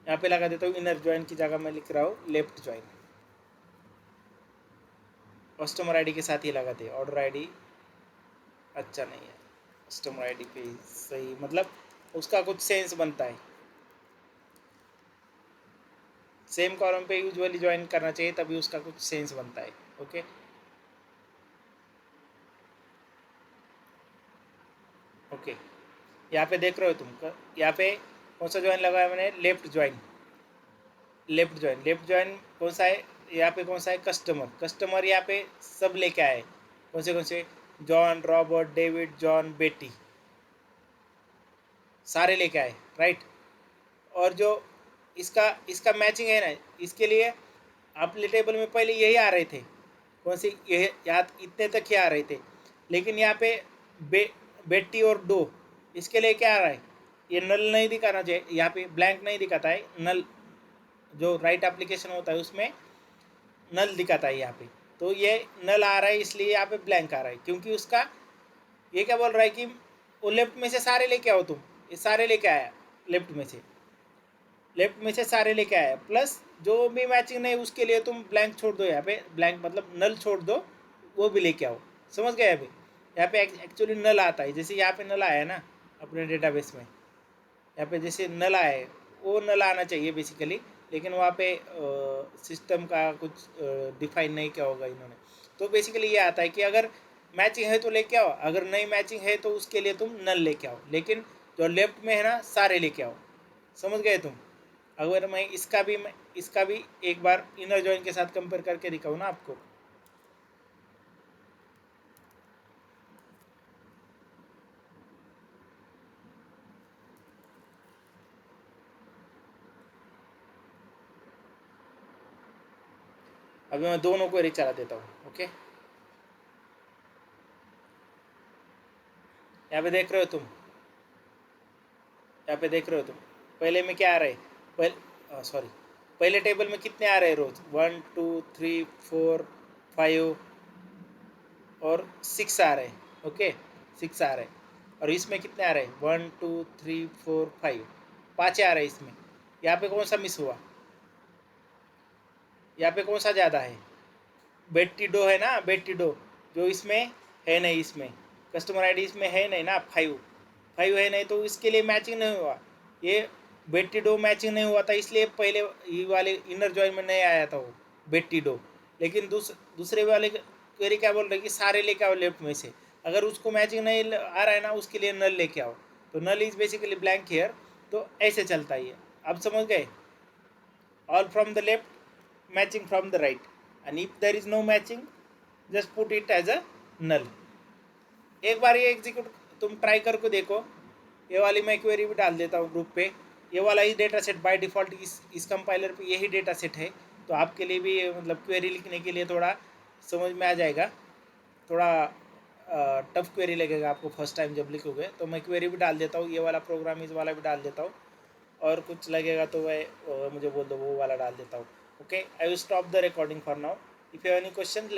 यहाँ पे लगा देता हूँ। इनर ज्वाइन की जगह मैं लिख रहा हूँ लेफ्ट ज्वाइन। कस्टमर आईडी के साथ ही लगाते हैं, ऑर्डर आईडी अच्छा नहीं है। कस्टमर आईडी पे सही, मतलब उसका कुछ सेंस बनता है। सेम कॉलम पे यूजुअली ज्वाइन करना चाहिए, तभी उसका कुछ सेंस बनता है। Okay, okay. यहाँ पे देख रहे हो तुम, यहाँ पे कौन सा ज्वाइन लगाया मैंने? Left join. Left join, left join कौन सा है? यहाँ पे कौन सा है? कस्टमर। कस्टमर यहाँ पे सब लेके आए। कौन से? जॉन, रॉबर्ट, डेविड, जॉन, बेटी, सारे लेके आए, राइट। और जो इसका इसका मैचिंग है ना, इसके लिए अपने टेबल में पहले यही आ रहे थे। कौन सी? ये यहाँ इतने तक ही आ रहे थे, लेकिन यहाँ पे बेटी और डो, इसके लिए क्या आ रहा है? ये नल नहीं दिखाना चाहिए, यहाँ पे ब्लैंक नहीं दिखाता है। नल जो राइट एप्लीकेशन होता है उसमें नल दिखाता है यहाँ पे, तो ये नल आ रहा है, इसलिए यहाँ पे ब्लैंक आ रहा है। क्योंकि उसका ये क्या बोल रहा है कि वो लेफ्ट में से सारे लेके आओ तुम। ये सारे लेके आया, लेफ्ट में से सारे लेके आया, प्लस जो भी मैचिंग नहीं उसके लिए तुम ब्लैंक छोड़ दो। यहाँ पे ब्लैंक मतलब नल छोड़ दो, वो भी लेके आओ। समझ गए? अभी यहाँ पे एक्चुअली नल आता है, जैसे यहाँ पे नल आया ना अपने डेटाबेस में, यहाँ पे जैसे नल आए, वो नल आना चाहिए बेसिकली, लेकिन वहाँ पे सिस्टम का कुछ डिफाइन नहीं किया होगा इन्होंने। तो बेसिकली ये आता है कि अगर मैचिंग है तो लेके आओ, अगर नहीं मैचिंग है तो उसके लिए तुम नल लेके आओ, लेकिन जो लेफ्ट में है ना सारे लेके आओ। समझ गए तुम? अगर मैं इसका भी एक बार इनर जॉइन के साथ कंपेयर करके दिखाऊँ ना आपको, अभी मैं दोनों को चला देता हूँ। ओके, यहाँ पे देख रहे हो तुम, यहाँ पे देख रहे हो तुम, पहले में क्या आ रहा है? सॉरी, पहले टेबल में कितने आ रहे हैं रोज? 1 2 3 4 5 और 6 आ रहे हैं। ओके, 6 आ रहे हैं। और इसमें कितने आ रहे हैं? 1 2 3 4 5, 5 आ रहे हैं इसमें। यहाँ पे कौन सा मिस हुआ? यहाँ पे कौन सा ज़्यादा है? बेटी डो है ना, बेटी डो, जो इसमें है नहीं। इसमें कस्टमर आईडी इसमें है नहीं ना, 5 है नहीं, तो इसके लिए मैचिंग नहीं हुआ। ये बेटी डो मैचिंग नहीं हुआ था, इसलिए पहले ये वाले इनर जॉइन में नहीं आया था वो बेटी डो। लेकिन दूसरे वाले क्वेरी क्या बोल रहे कि सारे लेके आओ लेफ्ट में से। अगर उसको मैचिंग नहीं आ रहा है ना, उसके लिए नल लेके आओ। तो null is basically blank here. तो ऐसे चलता है ये। अब समझ गए? all from the left, matching from the right, and if there is no matching, just put it as a null. एक बार ये एग्जीक्यूट तुम ट्राई करके देखो। ये वाली मैं क्वेरी भी डाल देता हूँ ग्रुप पे। ये वाला ही डेटा सेट बाय डिफ़ॉल्ट इस कंपाइलर पे यही डेटा सेट है, तो आपके लिए भी मतलब क्वेरी लिखने के लिए थोड़ा समझ में आ जाएगा। थोड़ा टफ क्वेरी लगेगा आपको फर्स्ट टाइम जब लिखोगे, तो मैं क्वेरी भी डाल देता हूँ। ये वाला प्रोग्राम इस वाला भी डाल देता हूँ, और कुछ लगेगा तो मैं मुझे बोल दो, वो वाला डाल देता हूँ। Okay, I will stop the recording for now. If you have any question